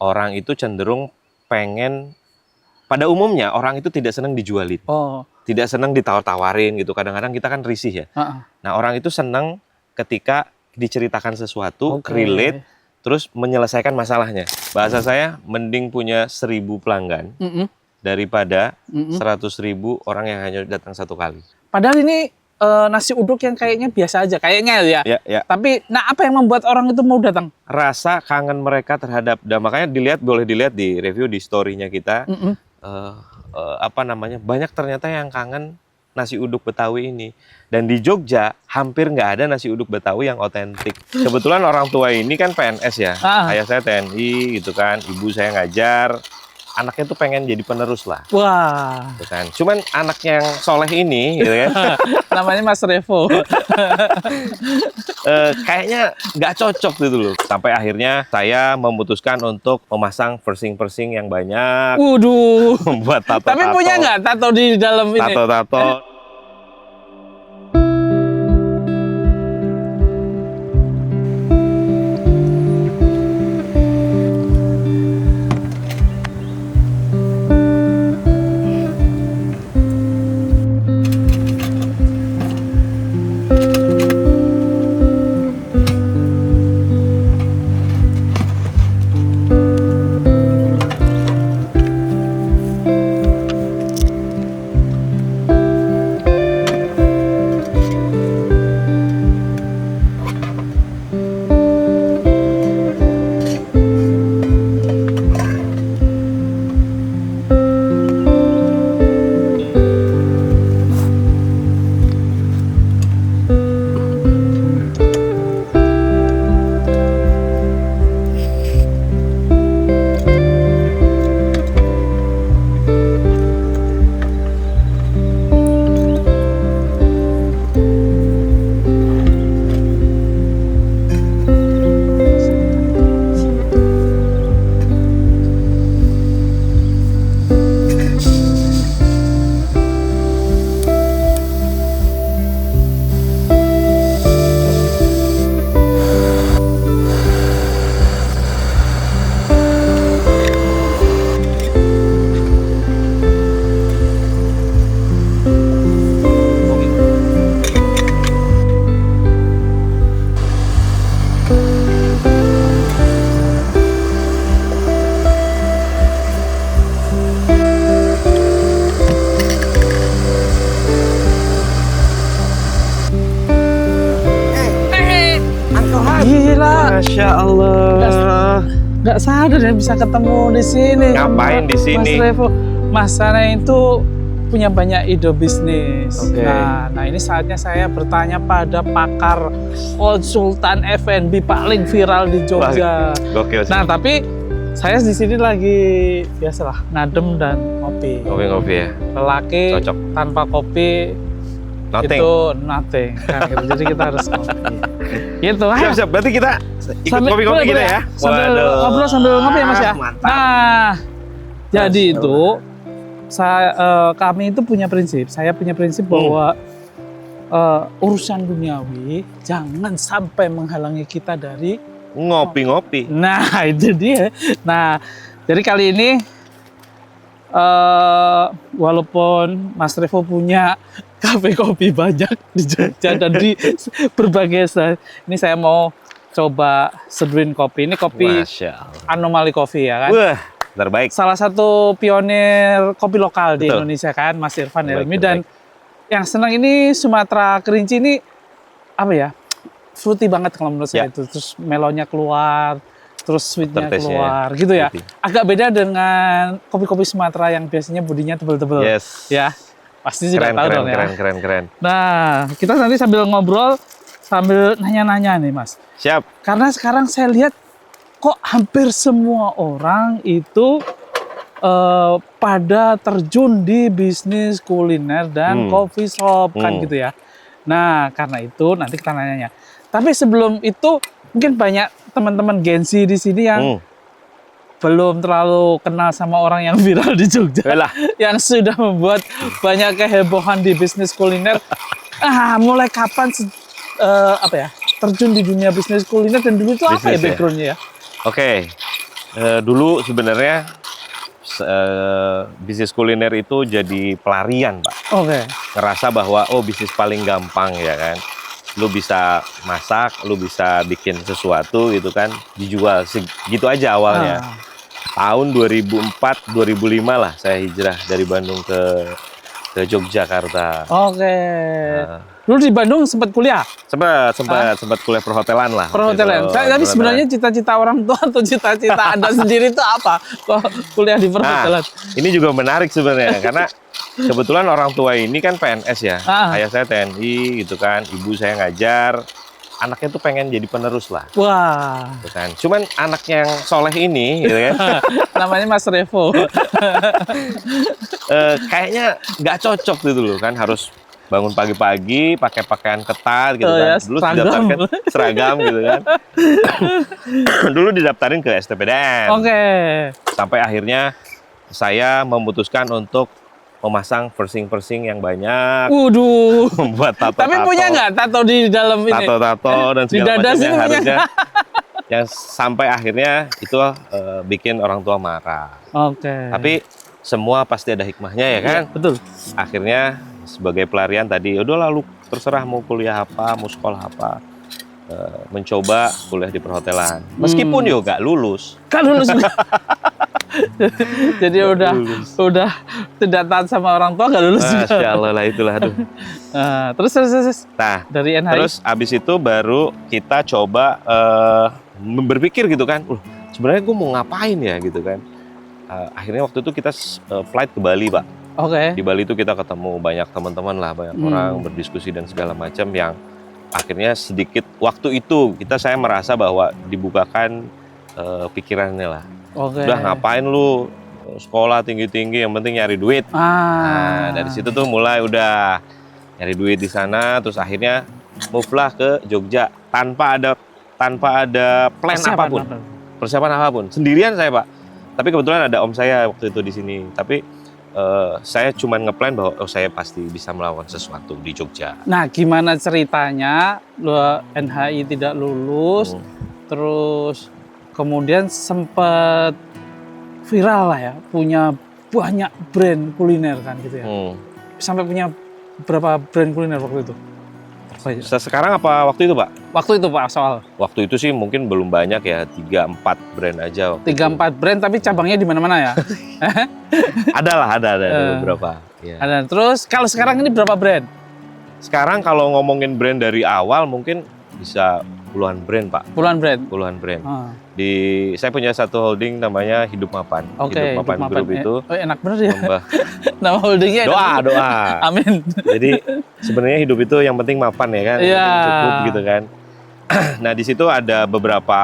orang itu cenderung pengen, pada umumnya orang itu tidak senang dijualin. Tidak senang ditawar-tawarin gitu. Kadang-kadang kita kan risih ya. Nah, orang itu senang ketika diceritakan sesuatu, relate, terus menyelesaikan masalahnya. Bahasa saya, mending punya 1000 pelanggan daripada 100.000 orang yang hanya datang satu kali. Padahal ini nasi uduk yang kayaknya biasa aja, kayaknya ya. Ya. Tapi, apa yang membuat orang itu mau datang? Rasa kangen mereka terhadap, dan makanya boleh dilihat di review di story-nya kita. Banyak ternyata yang kangen nasi uduk Betawi ini. Dan di Jogja hampir nggak ada nasi uduk Betawi yang otentik. Kebetulan orang tua ini kan PNS ya. Ayah saya TNI gitu kan, ibu saya ngajar. Anaknya tuh pengen jadi penerus lah. Wah. Gitu kan. Cuman anaknya yang soleh ini gitu kan. Namanya Mas Revo. Kayaknya nggak cocok gitu loh. Sampai akhirnya saya memutuskan untuk memasang persing-persing yang banyak. Waduh. Membuat tato-tato. Tapi punya nggak tato di dalam ini? Tato-tato. Masya Allah. Nggak sadar ya bisa ketemu di sini. Ngapain di sini? Mas Revo. Mas Sana itu punya banyak ide bisnis. Nah ini saatnya saya bertanya pada pakar konsultan F&B paling viral di Jogja. Gokil sih. Nah tapi saya di sini lagi biasalah ngadem dan ngopi. Ngopi ya. Lelaki cocok. Tanpa kopi Nothing. itu nothing. Kan, gitu. Jadi kita harus ngopi. Gitu. Siap. Berarti kita ikut kopi-kopi kita ya. Sambil ngobrol sambil ngopi ya Mas ya. Mantap. Nah, jadi itu kami itu punya prinsip. Saya punya prinsip bahwa urusan duniawi jangan sampai menghalangi kita dari ngopi-ngopi. Nah, itu dia. Nah, jadi kali ini walaupun Mas Revo punya kafe kopi banyak di Jogja dan di berbagai ini saya mau coba seduhin kopi. Ini kopi Anomali Coffee ya kan? Wah, terbaik. Salah satu pionir kopi lokal di Indonesia kan, Mas Irfan Helmi. Dan yang senang ini Sumatera Kerinci ini apa ya? Fruity banget kalau menurut saya itu. Terus melonnya keluar, terus sweetnya keluar gitu ya. Agak beda dengan kopi-kopi Sumatera yang biasanya bodinya tebel-tebel. Ya, pasti sudah tahu dong ya. Keren. Nah, kita nanti sambil ngobrol, sambil nanya-nanya nih Mas. Siap. Karena sekarang saya lihat kok hampir semua orang itu pada terjun di bisnis kuliner dan coffee shop kan gitu ya. Nah, karena itu nanti kita nanya. Tapi sebelum itu mungkin banyak teman-teman Gen Z di sini yang belum terlalu kenal sama orang yang viral di Jogja. Yang sudah membuat banyak kehebohan di bisnis kuliner. Mulai kapan terjun di dunia bisnis kuliner dan dulu itu apa ya backgroundnya ya? Oke. Dulu sebenarnya bisnis kuliner itu jadi pelarian, Pak. Oke. Ngerasa bahwa bisnis paling gampang ya kan. Lu bisa masak, lu bisa bikin sesuatu gitu kan, dijual segitu aja awalnya. Tahun 2004, 2005 lah saya hijrah dari Bandung ke Yogyakarta. Oke. Dulu di Bandung sempat kuliah? Sempat kuliah perhotelan lah. Perhotelan. Tapi sebenarnya cita-cita orang tua atau cita-cita Anda sendiri itu apa? Kok kuliah di perhotelan? Ini juga menarik sebenarnya karena kebetulan orang tua ini kan PNS ya. Ayah saya TNI gitu kan, ibu saya ngajar. Anaknya tuh pengen jadi penerus lah. Wah. Gitu kan. Cuman anak yang soleh ini gitu kan. Namanya Mas Revo. Kayaknya nggak cocok gitu loh kan, harus bangun pagi-pagi pakai pakaian ketat gitu kan. Ya, Dulu didaftarkan seragam gitu kan. Dulu didaftarin ke STPDN. Oke. Sampai akhirnya saya memutuskan untuk memasang persing-persing yang banyak. Waduh. Membuat tato-tato. Tapi punya nggak tato di dalam ini? Tato-tato dan di segala dada macam sini yang punya. harusnya. Yang sampai akhirnya itu bikin orang tua marah. Oke. Tapi semua pasti ada hikmahnya ya kan? Ya, betul. Akhirnya sebagai pelarian tadi, udah lalu terserah mau kuliah apa, mau sekolah apa. Mencoba kuliah di perhotelan. Meskipun yo gak lulus. Kan lulus juga. Jadi udah tidak taat sama orang tua, gak lulus juga. Masya Allah lah itulah. Aduh. Terus. Nah, dari NHI. Terus abis itu baru kita coba berpikir gitu kan. Sebenarnya gue mau ngapain ya gitu kan. Akhirnya waktu itu kita flight ke Bali, Pak. Oke. Di Bali itu kita ketemu banyak teman-teman lah, banyak orang berdiskusi dan segala macam yang akhirnya sedikit waktu itu saya merasa bahwa dibukakan pikirannya lah. Oke. Udah ngapain lu sekolah tinggi-tinggi, yang penting nyari duit. Nah, dari situ tuh mulai udah nyari duit di sana, terus akhirnya move lah ke Jogja tanpa ada plan persiapan apapun. Sendirian saya, Pak. Tapi kebetulan ada om saya waktu itu di sini. Tapi saya cuma ngeplan bahwa saya pasti bisa melakukan sesuatu di Jogja. Nah, gimana ceritanya NHI tidak lulus, terus kemudian sempat viral lah ya, punya banyak brand kuliner kan gitu ya. Sampai punya berapa brand kuliner waktu itu? Sekarang apa waktu itu, Pak? Waktu itu, Pak, soal. Waktu itu sih mungkin belum banyak ya, 3-4 brand aja. 3-4 brand, tapi cabangnya di mana-mana ya? ada beberapa. Ya. Ada. Terus kalau sekarang ini berapa brand? Sekarang kalau ngomongin brand dari awal mungkin bisa puluhan brand, Pak. Puluhan brand. Saya punya satu holding namanya Hidup Mapan. Oke, Hidup Mapan Group itu. Enak bener ya. Nama holdingnya. Doa. Amin. Jadi sebenarnya hidup itu yang penting mapan ya kan, cukup gitu kan. Nah di situ ada beberapa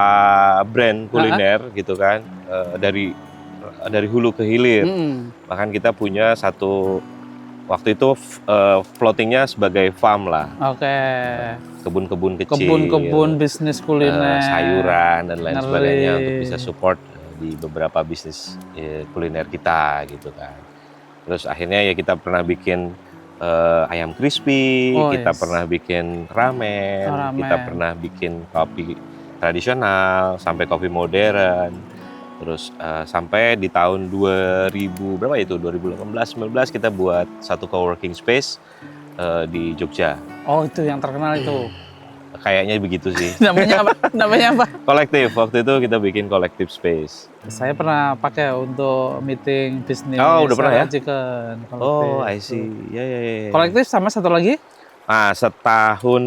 brand kuliner gitu kan, dari hulu ke hilir. Bahkan kita punya satu waktu itu floatingnya sebagai farm lah. Oke. Kebun-kebun kecil. Kebun-kebun bisnis kuliner. Sayuran dan lain sebagainya untuk bisa support di beberapa bisnis kuliner kita gitu kan. Terus akhirnya ya kita pernah bikin ayam crispy, kita pernah bikin ramen, kita pernah bikin kopi tradisional, sampai kopi modern. Terus sampai di tahun 2000 berapa itu? 2018-19 kita buat satu coworking space di Jogja. Oh, itu yang terkenal itu. Kayaknya begitu sih. Namanya apa? Kolektif. Waktu itu kita bikin collective space. Saya pernah pakai untuk meeting bisnis. Oh, udah pernah ya? Chicken, oh, I see. Ya. Kolektif sama satu lagi? Nah, setahun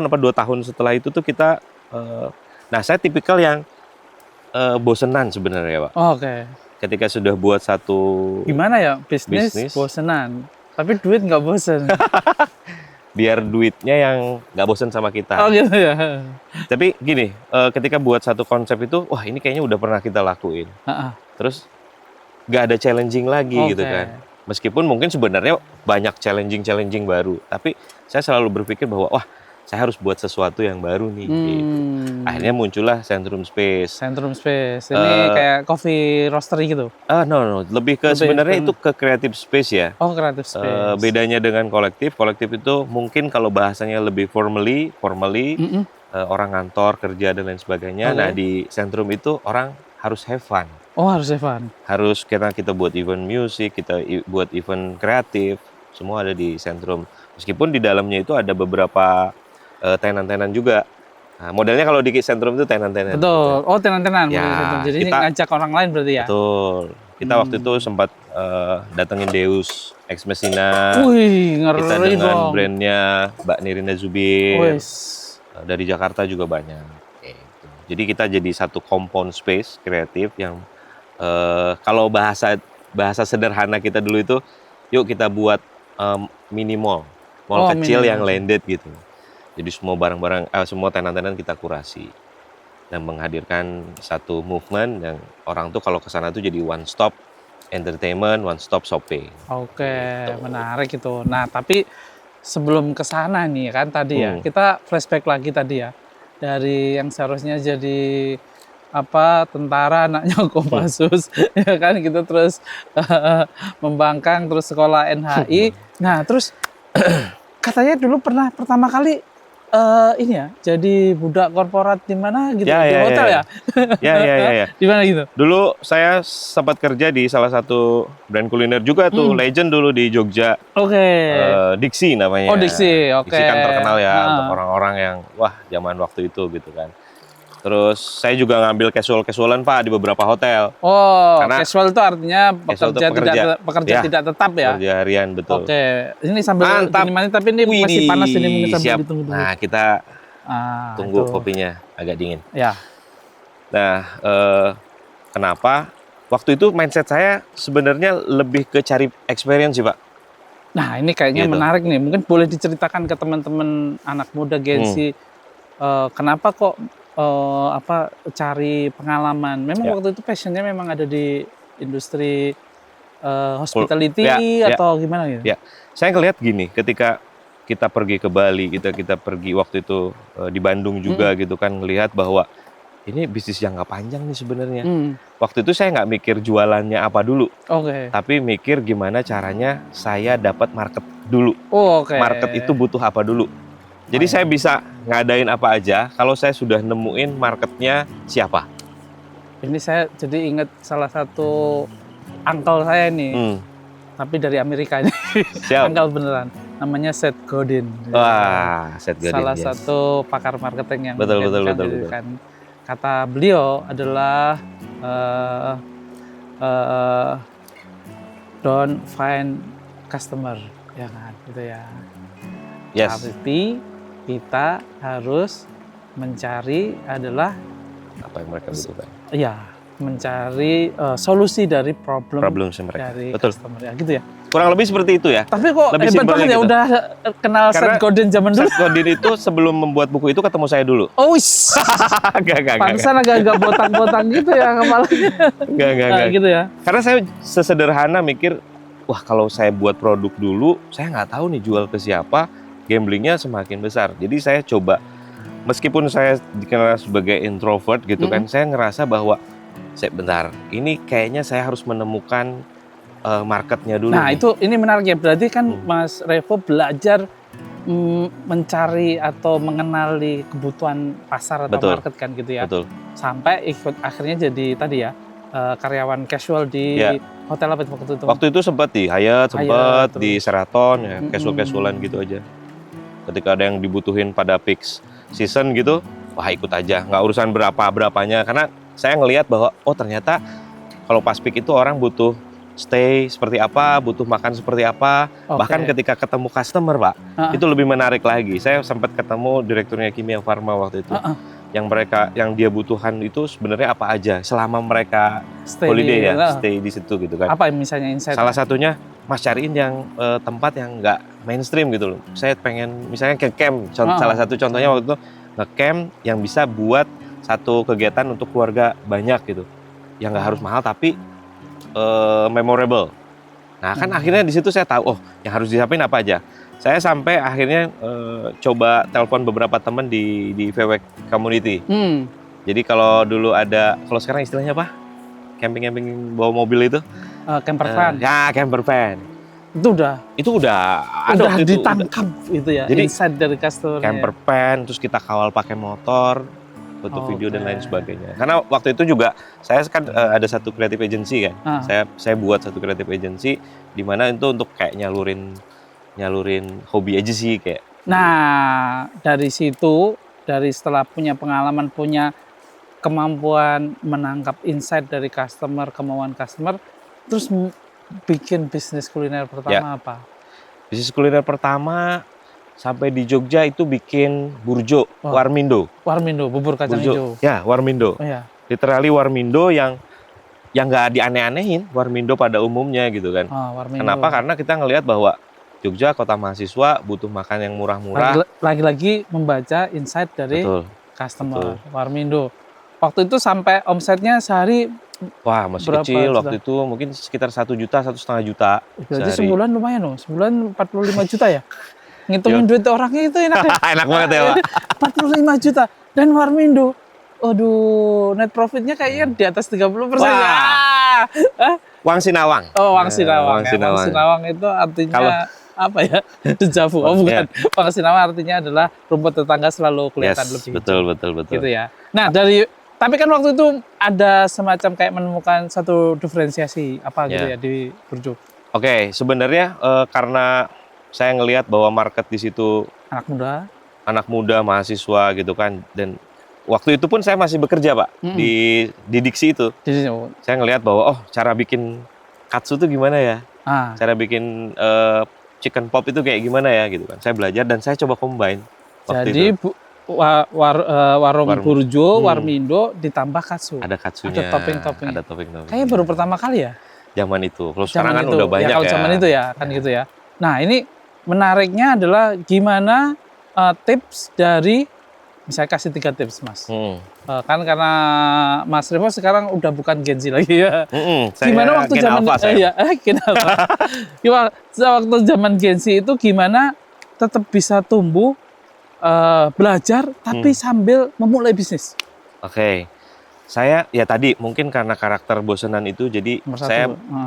apa 2 tahun setelah itu tuh kita nah saya tipikal yang bosenan sebenarnya, Pak. Oh, oke. Ketika sudah buat satu gimana ya bisnis bosenan, tapi duit nggak bosen. Biar duitnya yang nggak bosen sama kita. Oh gitu ya. Tapi gini, ketika buat satu konsep itu, wah ini kayaknya udah pernah kita lakuin. Terus nggak ada challenging lagi gitu kan. Meskipun mungkin sebenarnya banyak challenging baru, tapi saya selalu berpikir bahwa wah saya harus buat sesuatu yang baru nih. Gitu. Akhirnya muncullah Centrum Space. Centrum Space. Ini kayak coffee roastery gitu? No. Lebih ke sebenarnya itu ke creative space ya. Oh, creative space. Bedanya dengan kolektif itu mungkin kalau bahasanya lebih formally orang kantor kerja dan lain sebagainya. Nah di Centrum itu orang harus have fun. Oh, harus have fun. Harus kita buat event musik, kita buat event kreatif, semua ada di Sentrum. Meskipun di dalamnya itu ada beberapa tenan-tenan juga. Nah, modelnya kalau di Sentrum itu tenan-tenan. Betul. Gitu. Oh, tenan-tenan. Ya, jadi ini ngajak orang lain berarti ya? Betul. Kita waktu itu sempat datengin Deus Ex Machina. Wih, ngeri kita dengan dong. Brandnya Mbak Nirina Zubir. Wih. Dari Jakarta juga banyak. Jadi kita jadi satu compound space kreatif yang kalau bahasa sederhana kita dulu itu, yuk kita buat mini mall kecil yang landed gitu. Jadi semua barang-barang, semua tenan-tenan kita kurasi dan menghadirkan satu movement yang orang tuh kalau ke sana tuh jadi one stop entertainment, one stop shopping. Oke, gitu. Menarik itu. Nah, tapi sebelum ke sana nih kan tadi ya, kita flashback lagi tadi ya. Dari yang seharusnya jadi tentara anaknya Kopassus ya kan gitu, terus membangkang, terus sekolah NHI. Nah, terus katanya dulu pernah pertama kali ini ya, jadi budak korporat di mana gitu, di hotel ya? Ya. Di mana gitu? Dulu saya sempat kerja di salah satu brand kuliner juga tuh, legend dulu di Jogja. Oke. Dixie namanya. Oh, Dixie, oke. Dixie kan terkenal ya untuk orang-orang yang wah zaman waktu itu gitu kan. Terus saya juga ngambil casual-casualan Pak di beberapa hotel. Oh, karena casual itu artinya pekerja tidak tetap ya? Pekerja harian, betul. Oke, ini sambil dinikmati, tapi ini masih panas ini, mungkin sambil ditunggu dulu. Nah, kita tunggu kopinya agak dingin. Ya. Nah, kenapa? Waktu itu mindset saya sebenarnya lebih ke cari experience sih Pak. Nah, ini kayaknya menarik nih. Mungkin boleh diceritakan ke teman-teman anak muda Gen Z. Kenapa kok cari pengalaman? Memang waktu itu passionnya memang ada di industri hospitality atau gimana gitu? Ya, saya ngelihat gini, ketika kita pergi ke Bali, kita pergi waktu itu di Bandung juga gitu kan, ngelihat bahwa ini bisnis jangka panjang nih sebenarnya. Waktu itu saya nggak mikir jualannya apa dulu, tapi mikir gimana caranya saya dapat market dulu. Market itu butuh apa dulu. Jadi saya bisa ngadain apa aja kalau saya sudah nemuin marketnya siapa. Ini saya jadi ingat salah satu uncle saya nih, tapi dari Amerika ini. Uncle beneran. Namanya Seth Godin. Wah, Seth Godin. Salah satu pakar marketing yang betul. Kata beliau adalah don't find customer, ya kan, gitu ya. Yes. Tapi kita harus mencari adalah apa yang mereka butuhkan. Iya, mencari solusi dari problem mereka. Dari betul. Customer ya, gitu ya. Kurang lebih seperti itu ya. Tapi kok lebih hebat banget ya gitu. Udah kenal Seth Godin zaman dulu. Seth Godin itu sebelum membuat buku itu ketemu saya dulu. Oh, wis. Pantesan agak botak-botak gitu ya kepalanya. Enggak. Gitu ya. Karena saya sesederhana mikir, wah kalau saya buat produk dulu, saya nggak tahu nih jual ke siapa, gamblingnya semakin besar. Jadi saya coba, meskipun saya dikenal sebagai introvert gitu kan, saya ngerasa bahwa bentar, ini kayaknya saya harus menemukan marketnya dulu. Nah, ini menarik ya. Berarti kan Mas Revo belajar mencari atau mengenali kebutuhan pasar atau market kan gitu ya. Betul. Sampai akhirnya jadi tadi ya karyawan casual di hotel apa waktu itu? Waktu itu sempat di Hyatt, sempat di Sheraton ya, casual-casualan gitu aja. Ketika ada yang dibutuhin pada peak season gitu, wah ikut aja, nggak urusan berapanya. Karena saya ngelihat bahwa ternyata kalau pas peak itu orang butuh stay seperti apa, butuh makan seperti apa. Bahkan ketika ketemu customer Pak, itu lebih menarik lagi. Saya sempat ketemu direkturnya Kimia Farma waktu itu. Yang dia butuhan itu sebenarnya apa aja selama mereka holiday stay di situ gitu kan. Apa misalnya insight? Salah satunya, Mas cariin yang tempat yang nggak mainstream gitu loh. Saya pengen misalnya ke camp, salah satu contohnya waktu itu nge-camp yang bisa buat satu kegiatan untuk keluarga banyak gitu. Yang nggak harus mahal tapi memorable. Nah kan akhirnya di situ saya tahu, yang harus disiapin apa aja. Saya sampai akhirnya coba telepon beberapa teman di VW Community. Jadi kalau dulu kalau sekarang istilahnya apa? Camping bawa mobil itu? Camper van. Ya, camper van. Itu udah ditangkap itu ya, jadi, insight dari customer. Camper van, terus kita kawal pakai motor. foto video dan lain sebagainya. Karena waktu itu juga saya kan ada satu creative agency kan. Saya buat satu creative agency di mana itu untuk kayak nyalurin hobi aja sih kayak. Nah, dari situ, dari setelah punya pengalaman, punya kemampuan menangkap insight dari customer, kemauan customer, terus bikin bisnis kuliner pertama apa? Bisnis kuliner pertama sampai di Jogja itu bikin burjo, Warmindo. Warmindo, bubur kacang hijau. Ya, Warmindo. Oh, ya. Literally Warmindo yang nggak dianeh-anehin, Warmindo pada umumnya gitu kan. Warmindo. Kenapa? Karena kita ngelihat bahwa Jogja kota mahasiswa butuh makan yang murah-murah. Lagi-lagi membaca insight dari customer. Warmindo. Waktu itu sampai omsetnya sehari masih kecil waktu itu, mungkin sekitar 1 juta, 1,5 juta. Berarti sebulan lumayan loh, sebulan 45 juta ya? Ngitungin duit orangnya itu enak ya? Enak banget ya Pak. 45 juta. Dan Warmindo, aduh, net profitnya kayaknya di atas 30% ya. Wang Sinawang. Wang Sinawang. Wang Sinawang itu artinya apa ya? Dejavu. Bukan. Wang Sinawang artinya adalah rumput tetangga selalu kelihatan lebih. Betul. Gitu ya. Nah, tapi kan waktu itu ada semacam kayak menemukan satu diferensiasi apa gitu ya di Burjo. Oke, sebenarnya karena saya ngelihat bahwa market di situ anak muda, mahasiswa gitu kan, dan waktu itu pun saya masih bekerja Pak di Diksi itu. Saya ngelihat bahwa cara bikin katsu itu gimana ya, cara bikin chicken pop itu kayak gimana ya gitu kan. Saya belajar dan saya coba combine. Jadi warung Burjo, Warmindo ditambah katsu. Ada katsunya. Ada topping-topping. Ada topping-topping. Kayaknya baru pertama kali ya. Zaman itu. Kalau sekarang kan udah banyak ya. Kalau zaman itu ya kan gitu ya. Nah ini menariknya adalah gimana tips dari, misalnya kasih 3 tips Mas. Kan karena Mas Revo sekarang udah bukan Gen Z lagi ya. Gimana waktu zaman waktu zaman Gen Z itu gimana tetap bisa tumbuh, belajar tapi sambil memulai bisnis? Oke. Saya ya tadi mungkin karena karakter bosenan itu, jadi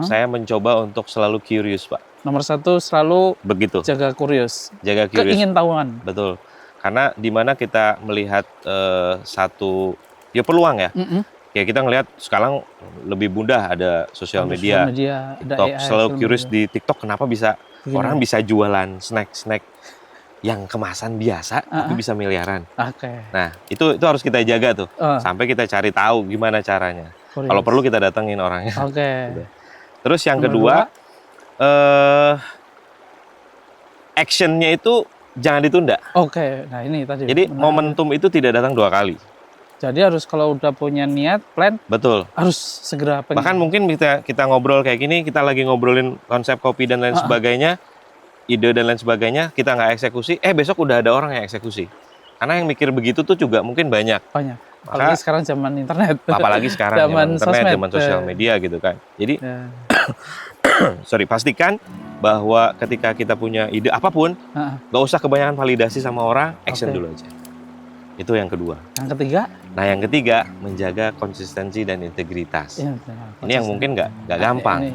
saya mencoba untuk selalu curious Pak. Nomor 1 selalu begitu. Jaga curious. Keingintahuan. Betul. Karena di mana kita melihat satu peluang ya. Ya kita ngelihat sekarang lebih mudah, ada sosial media, TikTok. Selalu curious di TikTok kenapa bisa orang bisa jualan snack yang kemasan biasa tapi bisa miliaran. Nah, itu harus kita jaga tuh. Sampai kita cari tahu gimana caranya. Kalau perlu kita datengin orangnya. Terus yang kedua, actionnya itu jangan ditunda. Nah ini tadi. Jadi momentum itu tidak datang 2 kali. Jadi harus kalau udah punya niat, plan, betul, harus segera pengen. Bahkan mungkin kita ngobrol kayak gini, kita lagi ngobrolin konsep kopi dan lain sebagainya, ide dan lain sebagainya, kita nggak eksekusi, besok udah ada orang yang eksekusi. Karena yang mikir begitu tuh juga mungkin banyak. Apalagi sekarang zaman internet. Apalagi sekarang zaman internet, zaman sosial media gitu kan. Jadi pastikan bahwa ketika kita punya ide apapun, nggak usah kebanyakan validasi sama orang, action dulu aja. Itu yang kedua. Yang ketiga? Nah yang ketiga, menjaga konsistensi dan integritas. Ini yang mungkin nggak gampang,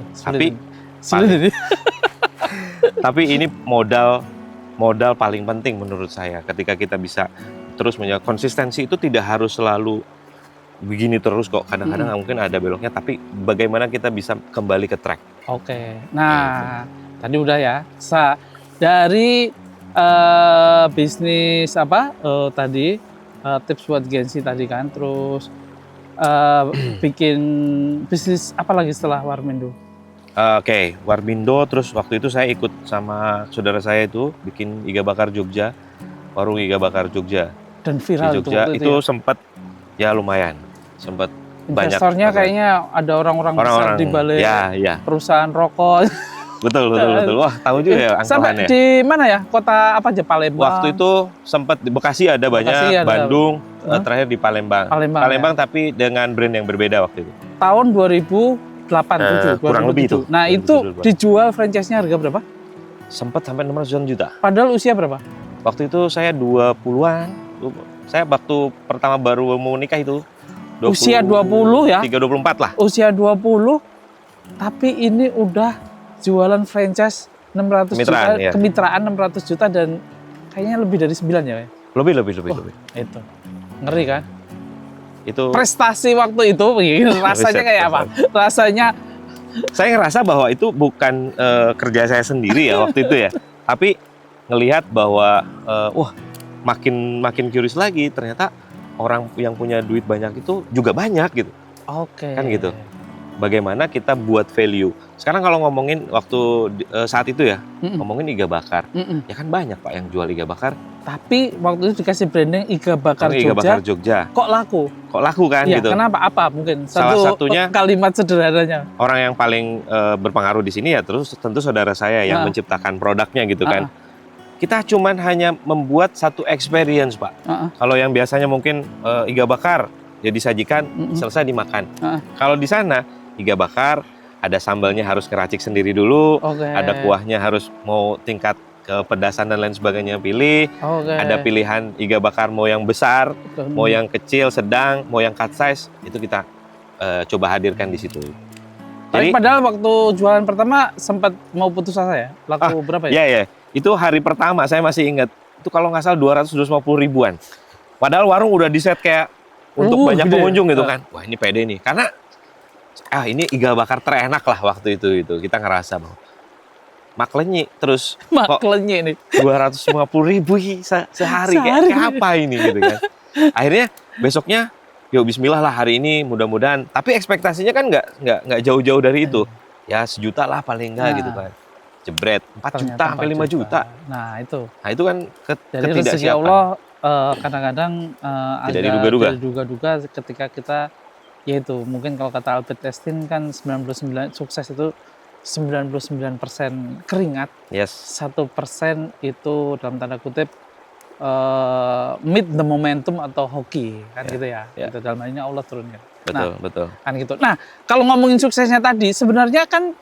tapi ini modal paling penting menurut saya. Ketika kita bisa terus menjaga konsistensi, itu tidak harus selalu begini terus kok. Kadang-kadang mungkin ada beloknya, tapi bagaimana kita bisa kembali ke track. Nah tadi udah ya. Dari bisnis tadi tips buat Gen Z tadi kan, terus bikin bisnis apa lagi setelah Warmindo? Warmindo, terus waktu itu saya ikut sama saudara saya itu bikin iga bakar Jogja, warung iga bakar Jogja. Dan viral di Jogja itu sempat ya lumayan, sempat banyak. Investornya kayaknya ada orang-orang besar di balik perusahaan rokok. Betul. Wah, tahu juga ya angkatannya. Sampai di mana ya? Kota apa aja? Palembang. Waktu itu sempat di Bekasi ada banyak, Bandung, terakhir di Palembang. Palembang tapi dengan brand yang berbeda waktu itu. Tahun 2008, kurang lebih itu. Nah, itu dijual franchise-nya harga berapa? Sempat sampai 600 juta. Padahal usia berapa? Waktu itu saya 20-an. Saya waktu pertama baru mau nikah itu. Usia 20 ya? 24 lah. Usia 20, tapi ini udah jualan franchise 600 juta, kemitraan 600 juta dan kayaknya lebih dari 9 ya? Lebih. Itu ngeri kan? itu prestasi waktu itu rasanya kayak apa? Rasanya saya ngerasa bahwa itu bukan kerja saya sendiri ya waktu itu ya, tapi ngelihat bahwa wah makin curious lagi, ternyata orang yang punya duit banyak itu juga banyak gitu. Oke. Kan gitu. Bagaimana kita buat value. Sekarang kalau ngomongin waktu saat itu ya, ngomongin iga bakar. Ya kan banyak Pak yang jual iga bakar. Tapi waktu itu dikasih branding iga bakar Jogja. Iga bakar Jogja. Kok laku? Kok laku kan ya, gitu. Kenapa? Apa mungkin? Salah satunya kalimat sederhananya. Orang yang paling berpengaruh di sini ya terus tentu saudara saya yang menciptakan produknya gitu kan. Kita cuman hanya membuat satu experience Pak. Kalau yang biasanya mungkin iga bakar ya disajikan selesai dimakan. Kalau di sana iga bakar ada sambalnya harus ngeracik sendiri dulu, ada kuahnya harus mau tingkat kepedasan dan lain sebagainya pilih, ada pilihan iga bakar mau yang besar, mau yang kecil, sedang, mau yang cut size, itu kita coba hadirkan di situ. Tapi padahal waktu jualan pertama sempat mau putus asa ya? Laku berapa ya? Iya. Itu hari pertama saya masih ingat, itu kalau nggak salah 250 ribuan. Padahal warung udah di set kayak untuk banyak pengunjung gitu kan. Wah ini pede nih, karena ini iga bakar terenak lah waktu itu kita ngerasa bahwa maklenyi terus maklenyi nih 250 ribu sehari kayak apa ini gitu kan. Akhirnya besoknya yuk bismillah lah hari ini mudah-mudahan, tapi ekspektasinya kan nggak jauh-jauh dari itu ya, 1 juta lah paling enggak gitu kan, jebret 4 juta sampai 5 juta. Nah itu kan dari rezeki Allah kadang-kadang tidak ada diduga-duga ketika kita, yaitu mungkin kalau kata Albert Einstein kan 99 sukses itu 99% keringat, 1% itu dalam tanda kutip meet the momentum atau hoki kan gitu ya. Itu dalam hal ini Allah turunkan. Betul. Kan gitu. Nah, kalau ngomongin suksesnya tadi, sebenarnya kan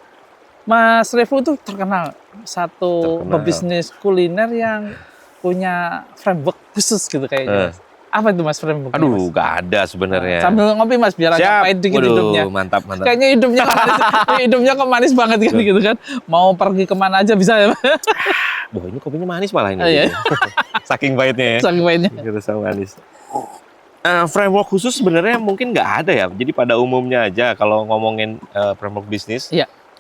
Mas Revo itu terkenal pebisnis kuliner yang punya framework khusus gitu kayaknya. Apa itu Mas framework? Aduh, nggak ada sebenarnya. Sambil ngopi Mas biar agak pahit dikit hidupnya. Mantap. Kayaknya hidupnya kok manis banget gitu kan. Mau pergi kemana aja bisa ya. Wah ini kopinya manis malah ini. Saking pahitnya ya. Saking pahitnya. Gitu sama manis. Framework khusus sebenarnya mungkin nggak ada ya. Jadi pada umumnya aja kalau ngomongin framework bisnis,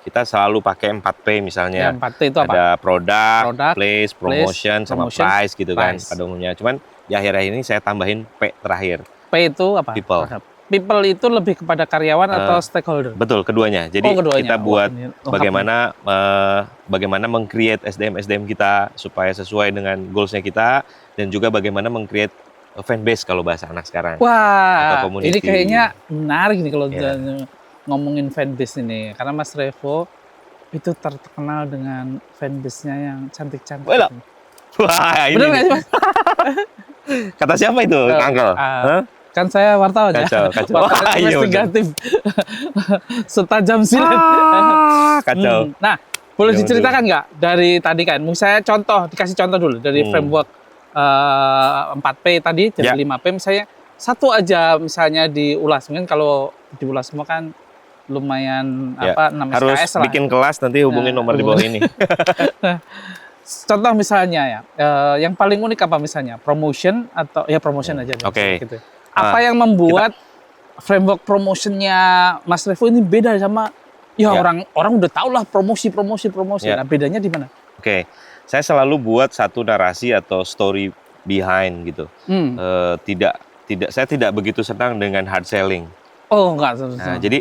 kita selalu pakai 4P misalnya. 4P itu apa? Ada product, place, promotion, sama price gitu kan pada umumnya. Cuman di akhir-akhir ini saya tambahin P terakhir. P itu apa? People. People itu lebih kepada karyawan atau stakeholder? Betul, keduanya. Jadi kita buat bagaimana meng-create SDM kita supaya sesuai dengan goals-nya kita, dan juga bagaimana meng-create fanbase kalau bahasa anak sekarang. Wah, ini kayaknya menarik nih kalau ngomongin fanbase ini. Karena Mas Revo itu terkenal dengan fanbase-nya yang cantik-cantik. Wah, ini. Benar nggak sih Mas? Kata siapa itu, Uncle? Kan saya wartawan ya. Kacau. Investigatif. Setajam silet. Kacau. Nah, boleh diceritakan nggak dari tadi kan? Saya dikasih contoh dulu dari framework 4P tadi, jadi 5P misalnya. Satu aja misalnya diulas. Mungkin kalau diulas semua kan lumayan 6 harus SKS lah. Bikin kelas, nanti hubungin nomor di bawah ini. Contoh misalnya yang paling unik apa misalnya? Promotion atau promotion aja. Gitu. Apa yang membuat framework promotionnya Mas Revo ini beda sama orang udah tau lah promosi. Nah bedanya di mana? Saya selalu buat satu narasi atau story behind gitu. Saya tidak begitu senang dengan hard selling. Oh enggak. Nah, jadi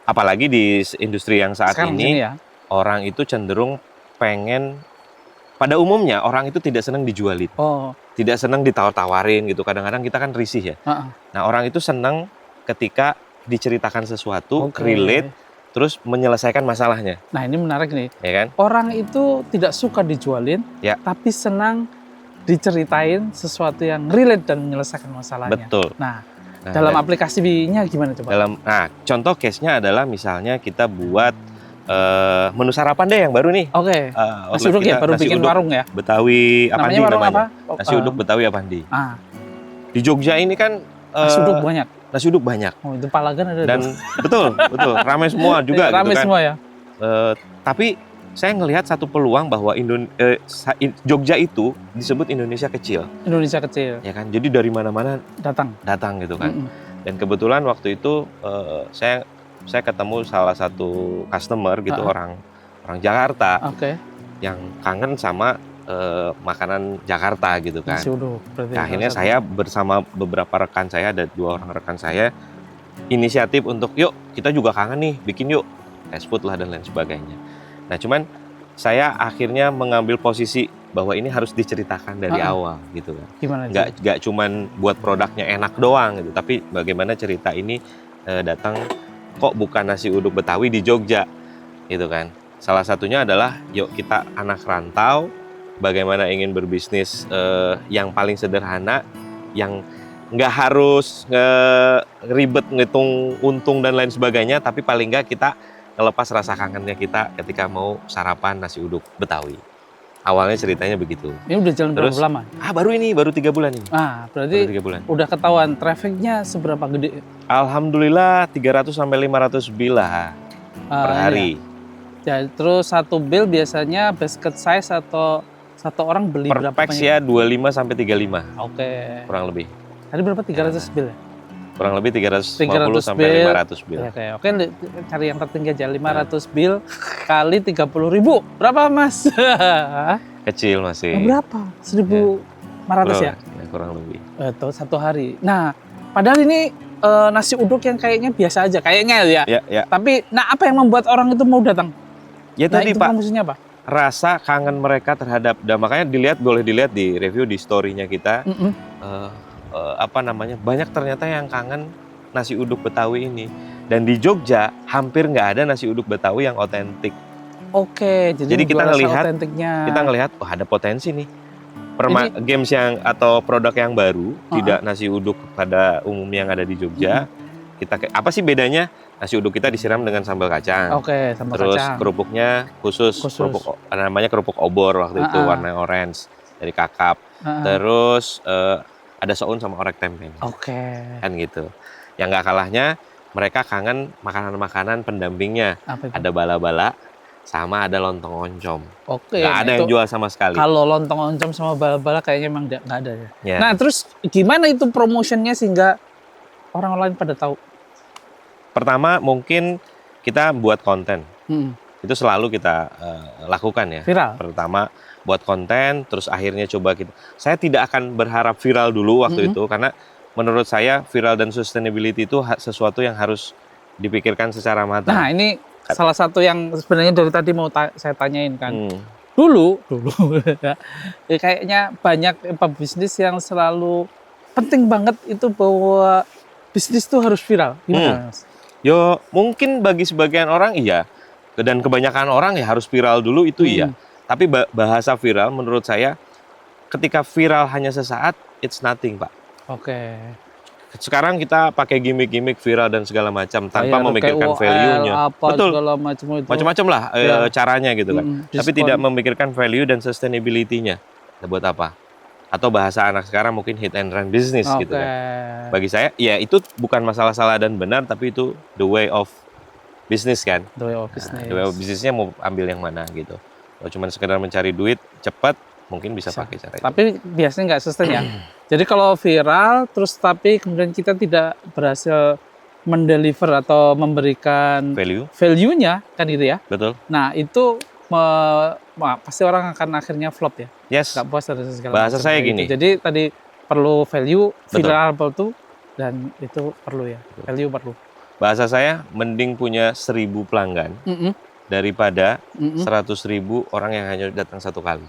apalagi di industri yang saat ini orang itu cenderung pengen, pada umumnya orang itu tidak senang dijualin. Tidak senang ditawar-tawarin gitu. Kadang-kadang kita kan risih ya. Nah, orang itu senang ketika diceritakan sesuatu, relate, terus menyelesaikan masalahnya. Nah, ini menarik nih. Ya kan? Orang itu tidak suka dijualin, tapi senang diceritain sesuatu yang relate dan menyelesaikan masalahnya. Betul. Nah, dalam aplikasinya gimana coba? Contoh case-nya adalah misalnya kita buat menu sarapan deh yang baru nih. Nasi uduk ya, baru bikin warung ya. Betawi Apandi namanya. Apa? Nasi uduk Betawi Apandi. Di Jogja ini kan nasi uduk banyak. Oh, itu Palagan ada. Dan betul. Ramai semua juga ramai gitu kan. semua ya. Tapi saya ngelihat satu peluang bahwa Jogja itu disebut Indonesia kecil. Indonesia kecil. Ya kan. Jadi dari mana-mana datang gitu kan. Dan kebetulan waktu itu saya ketemu salah satu customer gitu, orang Jakarta yang kangen sama makanan Jakarta gitu kan. Nasi uduk. Nah, akhirnya saya bersama beberapa rekan saya, ada 2 orang rekan saya, inisiatif untuk yuk kita juga kangen nih, bikin yuk fast food lah dan lain sebagainya. Nah, cuman saya akhirnya mengambil posisi bahwa ini harus diceritakan dari awal gitu kan. Gimana? Nggak cuman buat produknya enak doang gitu, tapi bagaimana cerita ini datang kok bukan nasi uduk Betawi di Jogja gitu kan. Salah satunya adalah yuk kita anak rantau, bagaimana ingin berbisnis yang paling sederhana, yang nggak harus ribet ngitung untung dan lain sebagainya, tapi paling nggak kita ngelepas rasa kangennya kita ketika mau sarapan nasi uduk Betawi. Awalnya ceritanya begitu. Ini udah jalan berapa lama? Baru 3 bulan ini. Berarti 3 bulan. Udah ketahuan trafficnya seberapa gede? Alhamdulillah 300 sampai 500 bill lah per hari. Ya, terus satu bill biasanya basket size atau satu orang beli per berapa banyak? Per ya 25 sampai 35. Kurang lebih. Tadi berapa? 300 bill ya? Kurang lebih 350 sampai 500 bill. Oke, cari yang tertinggi aja, 500 bill kali 30.000. Berapa, Mas? Kecil masih. Berapa? 1.500 ya? Kurang lebih. Itu satu hari. Nah, padahal ini nasi uduk yang kayaknya biasa aja, kayaknya ya. Ya. Tapi, apa yang membuat orang itu mau datang? Ya tadi Pak, promosinya apa? Rasa kangen mereka terhadap, dan makanya boleh dilihat di review di story-nya kita. Banyak ternyata yang kangen nasi uduk Betawi ini. Dan di Jogja hampir nggak ada nasi uduk Betawi yang otentik. Oke, jadi kita ngelihat, wah ada potensi nih. Games yang atau produk yang baru, tidak nasi uduk pada umumnya yang ada di Jogja. Apa sih bedanya? Nasi uduk kita disiram dengan sambal kacang. Sambal kacang. Kerupuknya khusus. Kerupuk obor waktu itu, warna orange dari Kakap. Terus ada soun sama orek tempe. Kan gitu. Yang nggak kalahnya, mereka kangen makanan-makanan pendampingnya. Ada bala-bala, sama ada lontong oncom. Nggak ada yang jual sama sekali. Kalau lontong oncom sama bala-bala kayaknya emang nggak ada ya. Nah, terus gimana itu promotionnya sehingga orang lain pada tahu? Pertama, mungkin kita buat konten. Itu selalu kita lakukan ya. Viral. Pertama buat konten, terus akhirnya coba kita. Saya tidak akan berharap viral dulu waktu itu, karena menurut saya viral dan sustainability itu sesuatu yang harus dipikirkan secara matang. Nah, ini salah satu yang sebenarnya dari tadi mau saya tanyain kan. Dulu kayaknya banyak pebisnis yang selalu penting banget itu bahwa bisnis itu harus viral. Gimana, Mas? Yo, mungkin bagi sebagian orang iya, dan kebanyakan orang ya harus viral dulu itu iya. Tapi bahasa viral menurut saya, ketika viral hanya sesaat, it's nothing, Pak. Sekarang kita pakai gimmick-gimmick viral dan segala macam tanpa memikirkan value-nya. Betul. Macam-macam lah caranya gitu kan. Tapi tidak memikirkan value dan sustainability-nya. Buat apa? Atau bahasa anak sekarang mungkin hit and run business gitu kan. Bagi saya, ya itu bukan masalah salah dan benar, tapi itu the way of business kan. The way of business. The way of business-nya mau ambil yang mana gitu. Kalau cuma sekedar mencari duit cepat, mungkin bisa pakai cara itu. Tapi biasanya nggak sustain ya. Jadi kalau viral, terus tapi kemudian kita tidak berhasil mendeliver atau memberikan value-nya, kan gitu ya. Betul. Nah, itu pasti orang akan akhirnya flop ya. Yes. Nggak puas dari segala bahasa saya gini. Gitu. Jadi tadi perlu value, viral tuh, dan itu perlu ya. Value perlu. Bahasa saya, mending punya 1000 pelanggan. Daripada 100.000 orang yang hanya datang satu kali.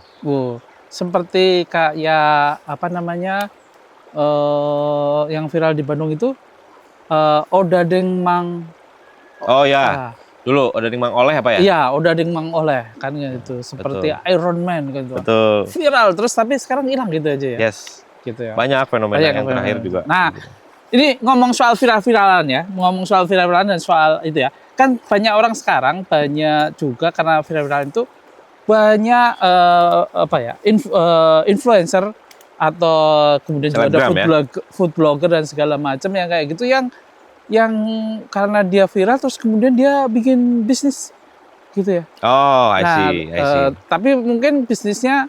Seperti kayak yang viral di Bandung itu Odading Mang. Oh ya, dulu Odading Mang Oleh apa ya? Iya, Odading Mang Oleh kan gitu. Seperti Iron Man gitu. Betul. Viral terus tapi sekarang hilang gitu aja ya. Yes. Gitu ya. Banyak fenomena yang terakhir juga. Nah, ini ngomong soal viral-viralan ya, dan soal itu ya. Kan banyak orang sekarang, banyak juga karena viral-viral itu banyak influencer atau kemudian juga ada food blogger dan segala macam yang kayak gitu yang karena dia viral terus kemudian dia bikin bisnis gitu ya. Oh, I see. Tapi mungkin bisnisnya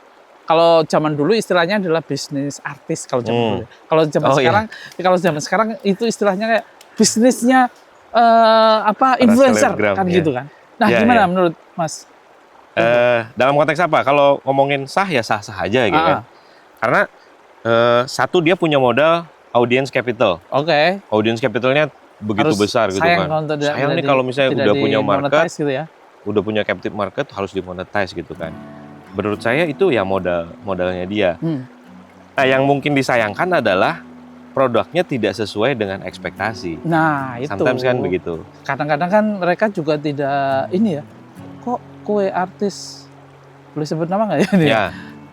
kalau zaman dulu istilahnya adalah bisnis artis kalau zaman dulu. Kalau zaman sekarang, kalau zaman sekarang itu istilahnya kayak bisnisnya influencer kan gitu kan. Nah, gimana menurut Mas? Dalam konteks apa? Kalau ngomongin sah ya sah-sah aja gitu kan. Karena satu dia punya modal audience capital. Audience capitalnya begitu besar gitu kan. Sayang nih kalau misalnya udah punya market, gitu ya. Udah punya captive market harus dimonetize gitu kan. Menurut saya itu ya modalnya dia. Nah, yang mungkin disayangkan adalah produknya tidak sesuai dengan ekspektasi. Nah, itu. Sometimes kan begitu. Kadang-kadang kan mereka juga tidak ini ya. Kok kue artis, boleh sebut nama nggak ya ini? Ya.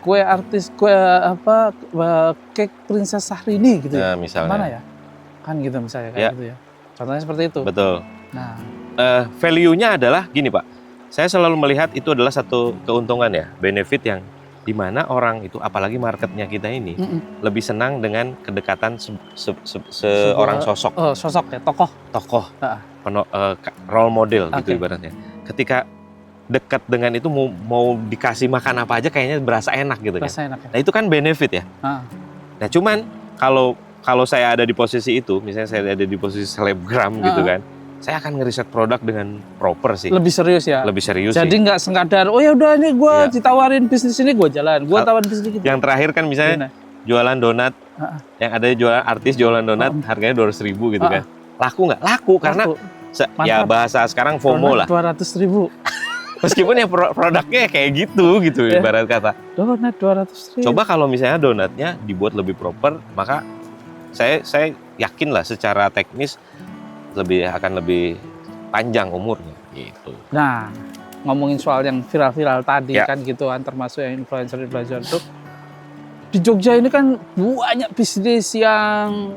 Kue artis, cake Princess Syahrini gitu ya. Misalnya. Mana ya? Kan gitu misalnya kayak gitu ya. Contohnya seperti itu. Betul. Nah, value-nya adalah gini Pak. Saya selalu melihat itu adalah satu keuntungan ya, benefit yang dimana orang itu, apalagi marketnya kita ini, lebih senang dengan kedekatan seorang sosok. Sosok ya, tokoh. Role model gitu ibaratnya. Ketika dekat dengan itu mau dikasih makan apa aja kayaknya berasa enak gitu kan. Nah itu kan benefit ya. Nah cuman kalau saya ada di posisi itu, misalnya saya ada di posisi selebgram gitu kan, saya akan ngeriset produk dengan proper sih. Lebih serius ya. Lebih serius. Jadi nggak sekadar, oh ya udah ini gue ditawarin bisnis ini gue jalan, gue tawarin bisnis gitu. Yang terakhir kan misalnya jualan donat, yang ada jualan artis jualan donat harganya 200.000 gitu kan. Laku nggak? Laku karena ya bahasa sekarang FOMO lah. 200.000. Meskipun ya produknya kayak gitu ibarat kata. Donat 200.000. Coba kalau misalnya donatnya dibuat lebih proper, maka saya yakin lah secara teknis akan lebih panjang umurnya gitu. Nah, ngomongin soal yang viral-viral tadi kan gitu kan, termasuk yang influencer itu di Jogja ini kan banyak bisnis yang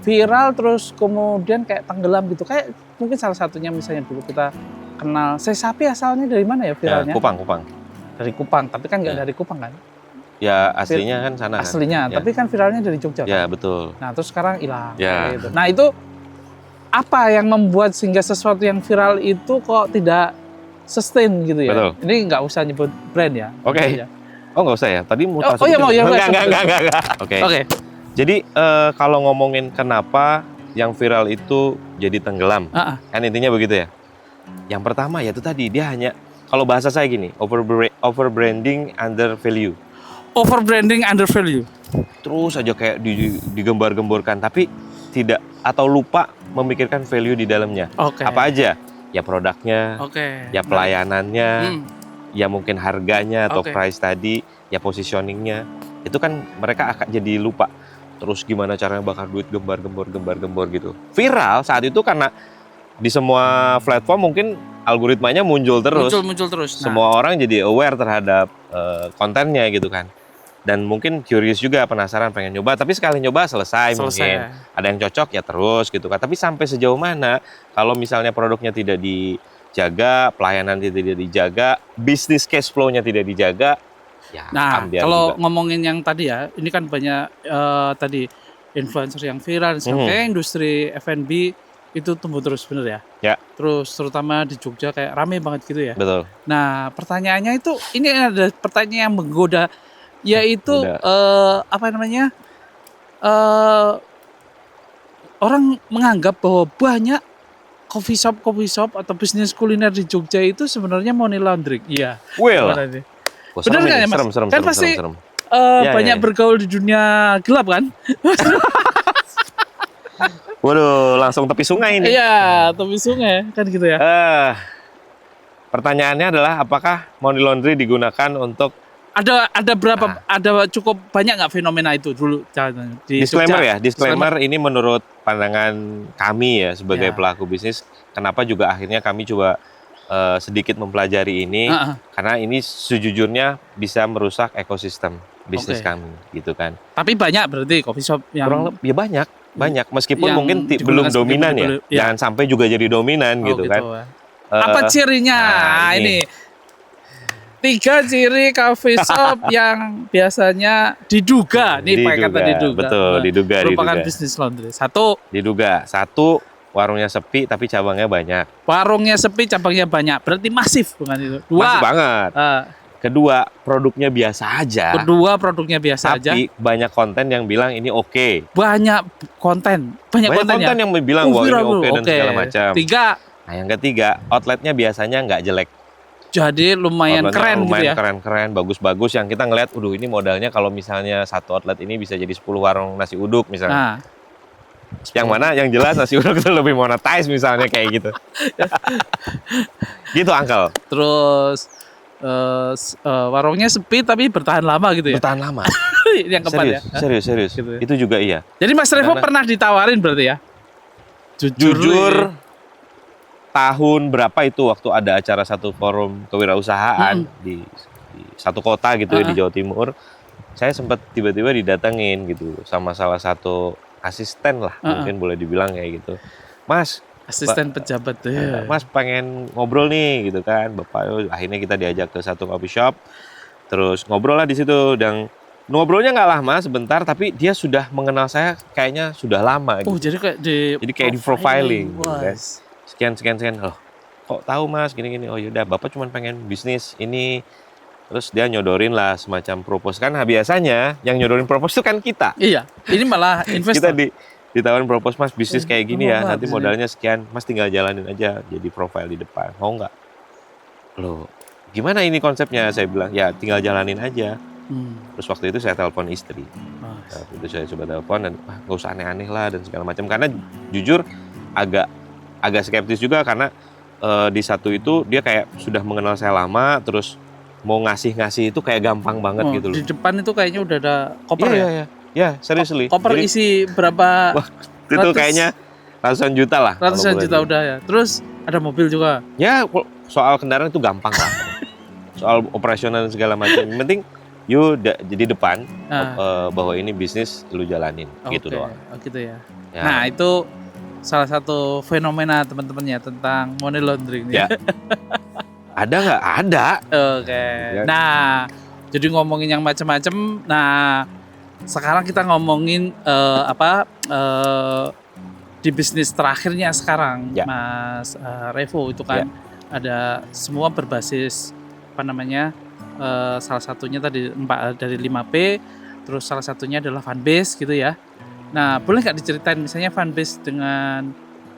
viral terus kemudian kayak tenggelam gitu. Kayak mungkin salah satunya misalnya dulu kita kenal Sesapi, asalnya dari mana ya viralnya? Kupang. Dari Kupang, tapi kan nggak dari Kupang kan? Ya aslinya kan sana aslinya, kan? Tapi kan viralnya dari Jogja kan? Ya betul. Nah terus sekarang hilang gitu. Nah itu apa yang membuat sehingga sesuatu yang viral itu kok tidak sustain gitu ya? Betul. Ini nggak usah nyebut brand ya? Oke. Oh nggak usah ya? Tadi mau iya mau ya? Enggak. Oke. Jadi kalau ngomongin kenapa yang viral itu jadi tenggelam, kan intinya begitu ya? Yang pertama ya itu tadi, dia hanya, kalau bahasa saya gini, over branding under value. Over branding under value. Terus aja kayak digembar-gemborkan, tapi tidak atau lupa memikirkan value di dalamnya. Apa aja? Ya produknya, ya pelayanannya, ya mungkin harganya atau price tadi, ya positioningnya. Itu kan mereka akan jadi lupa. Terus gimana caranya bakar duit, gembar-gembor gitu. Viral saat itu karena di semua platform mungkin algoritmanya muncul terus. Muncul terus. Nah. Semua orang jadi aware terhadap kontennya gitu kan. Dan mungkin curious juga, penasaran, pengen nyoba. Tapi sekali nyoba selesai. Mungkin. Ada yang cocok ya terus gitu kan. Tapi sampai sejauh mana kalau misalnya produknya tidak dijaga, pelayanan tidak dijaga, bisnis cash flow-nya tidak dijaga, ya nah kalau juga. Ngomongin yang tadi ya, ini kan banyak tadi influencer yang viral. Kayak industri F&B itu tumbuh terus bener ya? Terus terutama di Jogja kayak rame banget gitu ya? Betul. Nah pertanyaannya itu, ini ada pertanyaan yang menggoda, yaitu orang menganggap bahwa banyak coffee shop atau bisnis kuliner di Jogja itu sebenarnya money laundering. Iya. Well, bener nggak ya Mas? Kan pasti banyak bergaul di dunia gelap kan? Waduh, langsung tepi sungai ini. Iya, tepi sungai kan gitu ya. Pertanyaannya adalah apakah money laundry digunakan untuk ada berapa? Ada cukup banyak nggak fenomena itu dulu? Di disclaimer Jogja? Disclaimer ini menurut pandangan kami ya sebagai pelaku bisnis. Kenapa juga akhirnya kami coba sedikit mempelajari ini karena ini sejujurnya bisa merusak ekosistem bisnis kami gitu kan. Tapi banyak berarti coffee shop yang ya banyak meskipun mungkin belum dominan ya. Jangan sampai juga jadi dominan gitu kan. Apa cirinya? Ini 3 ciri coffee shop yang biasanya diduga, nih pakai kata diduga. Betul, diduga. Merupakan bisnis laundry. 1. Diduga. 1, warungnya sepi tapi cabangnya banyak. Warungnya sepi, cabangnya banyak. Berarti masif bukan itu. 2. Masif banget. Kedua, produknya biasa aja. Tapi banyak konten yang bilang ini oke. Banyak konten yang bilang wah ini oke dan segala macam. 3. Nah, yang ketiga, outletnya biasanya nggak jelek. Jadi lumayan keren gitu ya. Keren, bagus-bagus yang kita ngeliat, ini modalnya kalau misalnya satu outlet ini bisa jadi 10 warung nasi uduk misalnya. Yang mana yang jelas nasi uduk itu lebih monetize misalnya kayak gitu. Gitu, Uncle. Terus warungnya sepi tapi bertahan lama gitu ya. Bertahan lama. Yang keempat ya. Serius. Gitu ya? Itu juga iya. Jadi Mas Revo pernah ditawarin berarti ya? Jujur tahun berapa itu waktu ada acara satu forum kewirausahaan di satu kota gitu ya di Jawa Timur. Saya sempat tiba-tiba didatengin gitu sama salah satu asisten lah, mungkin boleh dibilang kayak gitu. Mas, asisten pejabat tuh. Mas pengen ngobrol nih gitu kan. Bapak akhirnya kita diajak ke satu coffee shop. Terus ngobrol lah di situ dan ngobrolnya nggak lama sebentar, tapi dia sudah mengenal saya kayaknya sudah lama gitu. Jadi kayak di profiling gitu kan. Sekian. Loh, kok tahu Mas gini-gini? Oh yaudah, Bapak cuma pengen bisnis ini. Terus dia nyodorin lah semacam propose. Kan biasanya yang nyodorin propose itu kan kita. Iya, ini malah investor. Kita ditawarin propose, Mas bisnis kayak gini ya, nanti modalnya sekian, Mas tinggal jalanin aja jadi profile di depan. Mau nggak? Loh, gimana ini konsepnya? Saya bilang, ya tinggal jalanin aja. Terus waktu itu saya telepon istri. Waktu itu saya coba telepon dan nggak usah aneh-aneh lah dan segala macam. Karena jujur agak skeptis juga karena di satu itu dia kayak sudah mengenal saya lama, terus mau ngasih itu kayak gampang banget gitu loh. Di depan itu kayaknya udah ada koper ya seriously. Koper isi berapa? Wah, itu kayaknya ratusan juta lah. Ratusan juta udah ya. Terus ada mobil juga. Ya soal kendaraan itu gampang lah. Soal operasional dan segala macam. Yang penting jadi depan bahwa ini bisnis lu jalanin gitu doang. Oh gitu ya. Nah itu salah satu fenomena teman-temannya tentang money laundering ya. Ada nggak? Ada. Oke. Nah, jadi ngomongin yang macam-macam. Nah, sekarang kita ngomongin di bisnis terakhirnya sekarang, Mas Revo itu kan ada semua berbasis salah satunya tadi dari 5P, terus salah satunya adalah fanbase gitu ya. Nah, boleh nggak diceritain misalnya fanbase dengan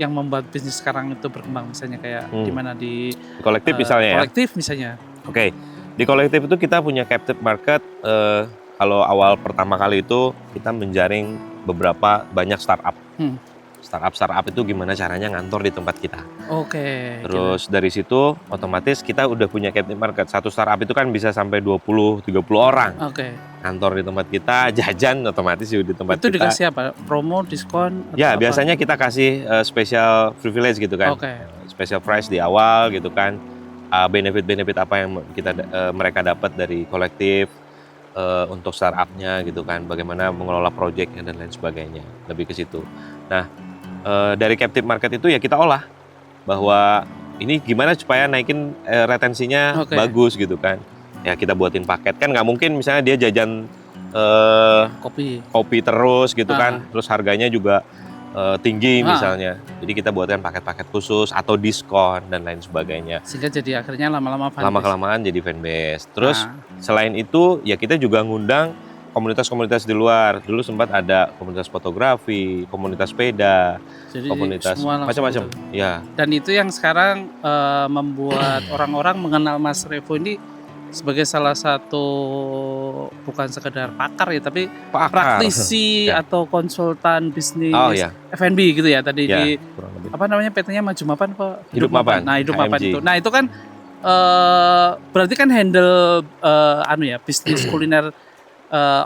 yang membuat bisnis sekarang itu berkembang, misalnya kayak gimana di kolektif misalnya kolektif misalnya. Oke. Di kolektif itu kita punya captive market. Kalau awal pertama kali itu kita menjaring banyak startup. Startup itu gimana caranya ngantor di tempat kita. Oke. Terus dari situ otomatis kita udah punya captive market. Satu startup itu kan bisa sampai 20-30 orang. Oke. Kantor di tempat kita, jajan otomatis di tempat itu kita. Itu dikasih apa? Promo, diskon? Ya, biasanya kita kasih special privilege gitu kan. Special price di awal gitu kan. Benefit-benefit apa yang mereka dapat dari kolektif untuk startupnya gitu kan. Bagaimana mengelola projectnya dan lain sebagainya. Lebih ke situ. Nah, dari captive market itu ya kita olah bahwa ini gimana supaya naikin retensinya bagus gitu kan. Ya kita buatin paket kan nggak mungkin misalnya dia jajan kopi terus gitu kan, terus harganya juga tinggi misalnya. Jadi kita buatkan paket-paket khusus atau diskon dan lain sebagainya. Sehingga jadi akhirnya lama-kelamaan jadi fanbase. Terus selain itu ya kita juga ngundang komunitas-komunitas di luar. Dulu sempat ada komunitas fotografi, komunitas sepeda, jadi komunitas macam-macam. Ya. Dan itu yang sekarang membuat orang-orang mengenal Mas Revo ini sebagai salah satu bukan sekedar pakar ya, tapi praktisi atau konsultan bisnis F&B gitu ya tadi di PT-nya Maju Mapan kok. Hidup Mapan. Nah, Hidup Mapan itu. Nah, itu kan berarti kan handle bisnis kuliner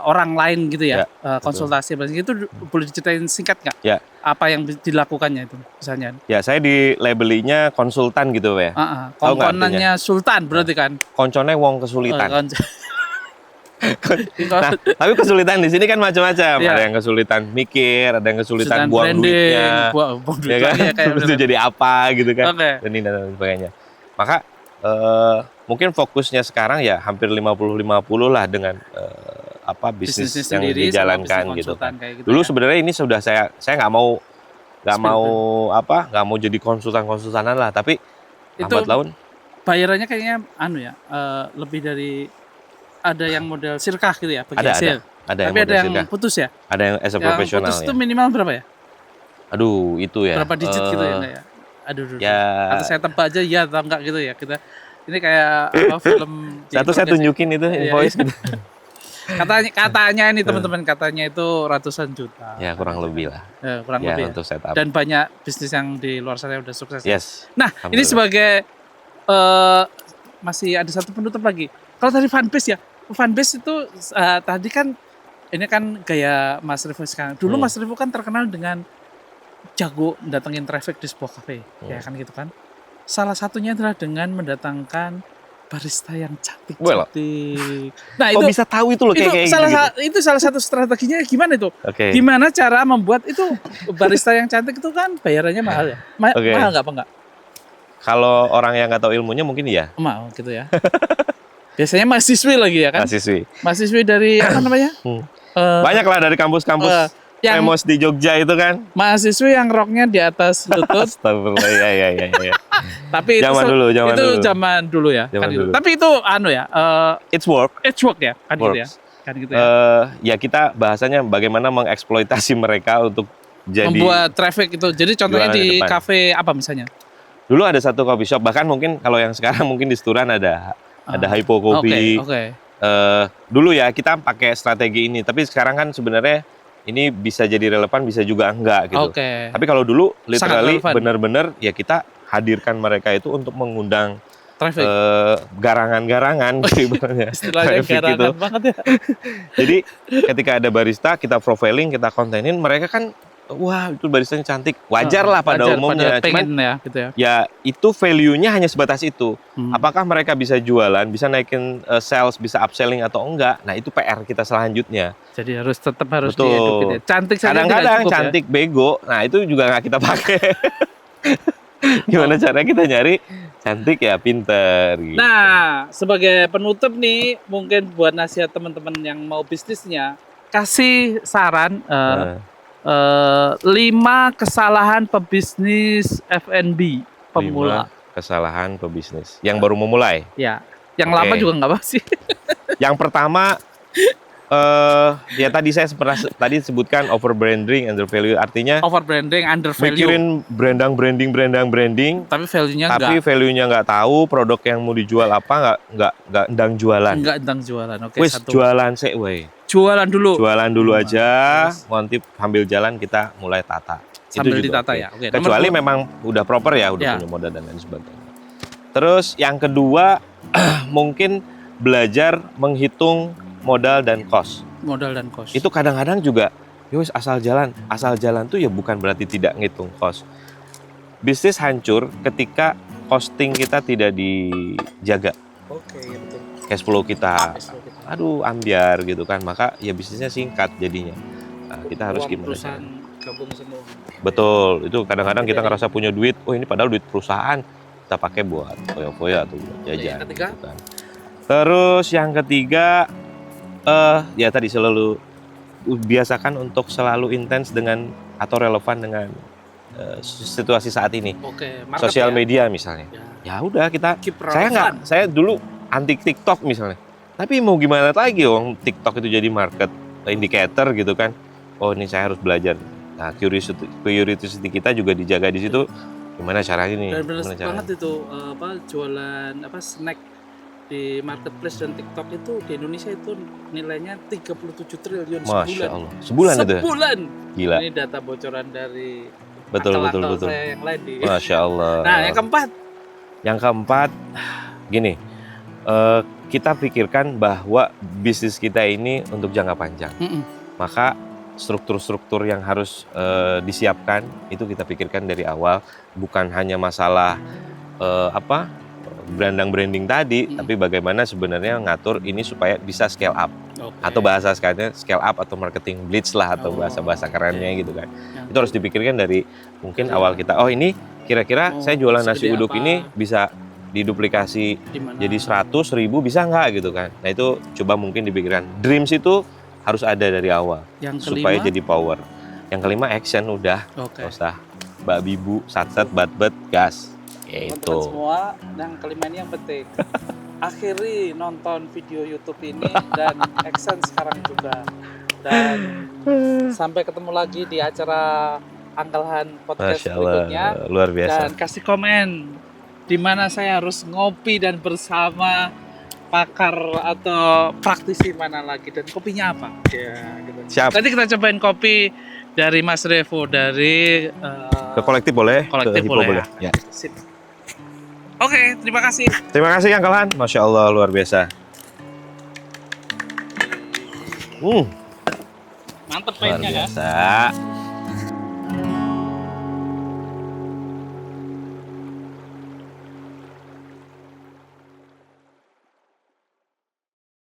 orang lain gitu ya, konsultasi itu boleh diceritain singkat nggak? Ya. Apa yang dilakukannya itu misalnya? Ya, saya di labelinya konsultan gitu ya. Konconannya sultan berarti kan? Konconnya wong kesulitan. Nah, tapi kesulitan di sini kan macam-macam. Ada yang kesulitan mikir, ada yang kesulitan buang duitnya, ya kan? Terus itu jadi apa gitu kan? Dan sebagainya. Maka mungkin fokusnya sekarang ya hampir 50-50 lah dengan bisnis yang dijalankan gitu kan. Dulu sebenarnya ini sudah saya nggak mau jadi konsultanan lah, tapi lambat laun bayarannya kayaknya lebih dari ada yang model sirkah gitu ya, bagi hasil. Ada Tapi ada yang putus ya? Ada yang as a profesional putus ya. itu minimal berapa ya? Aduh, itu ya. Berapa digit gitu ya enggak ya? Aduh. Ya. Atau saya tebak aja ya atau enggak gitu ya. Kita ini kayak film saya tunjukin itu invoice gitu. Katanya ini teman-teman, katanya itu ratusan juta. Ya, kurang lebih lah. Kurang lebih. Untuk setup. Dan banyak bisnis yang di luar sana udah sukses. Yes. Nah, ini sebagai masih ada satu penutup lagi. Kalau tadi fanbase ya, fanbase itu tadi kan ini kan gaya Mas Revo sekarang. Dulu Mas Revo kan terkenal dengan jago datengin traffic di sebuah kafe, ya kan gitu kan. Salah satunya adalah dengan mendatangkan barista yang cantik. Nah, itu bisa tahu itu loh kayak itu salah satu strateginya gimana itu? Okay. Gimana cara membuat itu barista yang cantik itu kan bayarannya mahal ya? Mahal nggak apa enggak? Kalau orang yang nggak tahu ilmunya mungkin iya. Mahal gitu ya. Biasanya mahasiswi lagi ya kan? Mahasiswi dari apa namanya? Banyak lah dari kampus-kampus yang famous di Jogja itu kan. Mahasiswi yang roknya di atas lutut. Astagfirullah, ya. Tapi itu zaman dulu ya. Zaman dulu. Tapi itu it's work ya, kan gitu ya. Kan gitu ya. Ya kita bahasanya bagaimana mengeksploitasi mereka untuk jadi membuat traffic itu. Jadi contohnya di kafe apa misalnya? Dulu ada satu coffee shop, bahkan mungkin kalau yang sekarang mungkin di Sturan ada Hypo Coffee. Dulu ya kita pakai strategi ini, tapi sekarang kan sebenarnya ini bisa jadi relevan, bisa juga enggak gitu. Tapi kalau dulu literally benar-benar ya kita hadirkan mereka itu untuk mengundang garangan-garangan sebenarnya. Istilahnya garangan banget ya. Jadi ketika ada barista, kita profiling, kita kontenin, mereka kan wah itu baristanya cantik, wajar lah pada umumnya. Cuman gitu ya itu value-nya hanya sebatas itu. Apakah mereka bisa jualan, bisa naikin sales, bisa upselling atau enggak? Nah itu PR kita selanjutnya. Jadi tetap harus diedukin ya. Cantik saja kadang-kadang cantik bego, nah itu juga nggak kita pakai. Gimana caranya kita nyari cantik ya pinter gitu. Nah sebagai penutup nih, mungkin buat nasihat teman-teman yang mau bisnisnya, kasih saran 5 kesalahan pebisnis F&B pemula. 5 kesalahan pebisnis yang baru memulai. Ya, yang lama juga nggak apa sih. Yang pertama, ya tadi saya tadi sebutkan over branding, under value, artinya over branding, under value. Mikirin branding. Tapi value-nya nggak tahu produk yang mau dijual apa, nggak endang jualan. Nggak endang jualan. Oke. Wis jualan sih, weh. Jualan dulu aja, nanti sambil jalan kita mulai tata. Sambil ditata ya. Oke. Kecuali memang udah proper ya, udah punya modal dan lain sebagainya. Terus yang kedua mungkin belajar menghitung modal dan cost. Itu kadang-kadang juga, yowis asal jalan tuh ya bukan berarti tidak ngitung cost. Bisnis hancur ketika costing kita tidak dijaga. Iya betul. Cash flow kita, ambiar gitu kan, maka ya bisnisnya singkat jadinya. Nah, kita harus gimana? Gabung semua. Betul, itu kadang-kadang kita ngerasa punya duit, ini padahal duit perusahaan, kita pakai buat foya-foya atau buat jajan. Gitu kan. Terus yang ketiga, ya tadi selalu biasakan untuk selalu intens dengan atau relevan dengan situasi saat ini. Sosial media misalnya. Ya udah saya dulu anti TikTok misalnya. Tapi mau gimana lagi TikTok itu jadi market indicator gitu kan. Oh ini saya harus belajar. Nah curiosity kita juga dijaga di situ. Gimana caranya nih? Dan benar banget itu jualan snack di marketplace dan TikTok itu di Indonesia itu nilainya 37 triliun sebulan. Masya Allah. Sebulan itu? Sebulan. Gila. Ini data bocoran dari betul. saya yang lain di. Masya Allah. Nah yang keempat gini, kita pikirkan bahwa bisnis kita ini untuk jangka panjang. Maka struktur-struktur yang harus disiapkan itu kita pikirkan dari awal, bukan hanya masalah branding tadi, tapi bagaimana sebenarnya ngatur ini supaya bisa scale up. Atau bahasa sekarang scale up atau marketing blitz lah, atau bahasa kerennya gitu kan. Itu harus dipikirkan dari mungkin awal kita. Oh ini kira-kira saya jualan nasi uduk ini bisa diduplikasi jadi 100.000 bisa nggak gitu kan. Nah itu coba mungkin dipikirkan. Dreams itu harus ada dari awal supaya jadi power. Yang kelima action udah. Nggak usah mbak bibu, satset, bat-bat, gas. teman-teman semua. Yang kelima ini yang penting. Akhiri nonton video YouTube ini dan action sekarang juga. Dan sampai ketemu lagi di acara Angkelhan Podcast berikutnya. Luar biasa. Dan kasih komen di mana saya harus ngopi dan bersama pakar atau praktisi mana lagi dan kopinya apa. Ya, gitu. Siap. Nanti kita cobain kopi dari Mas Revo dari ke kolektif boleh, kolektif ke Hippo boleh. Ya. Sip. Oke, terima kasih. Terima kasih Kang Kelhan. Masya Allah luar biasa. Mantep Luar paintnya kan? biasa.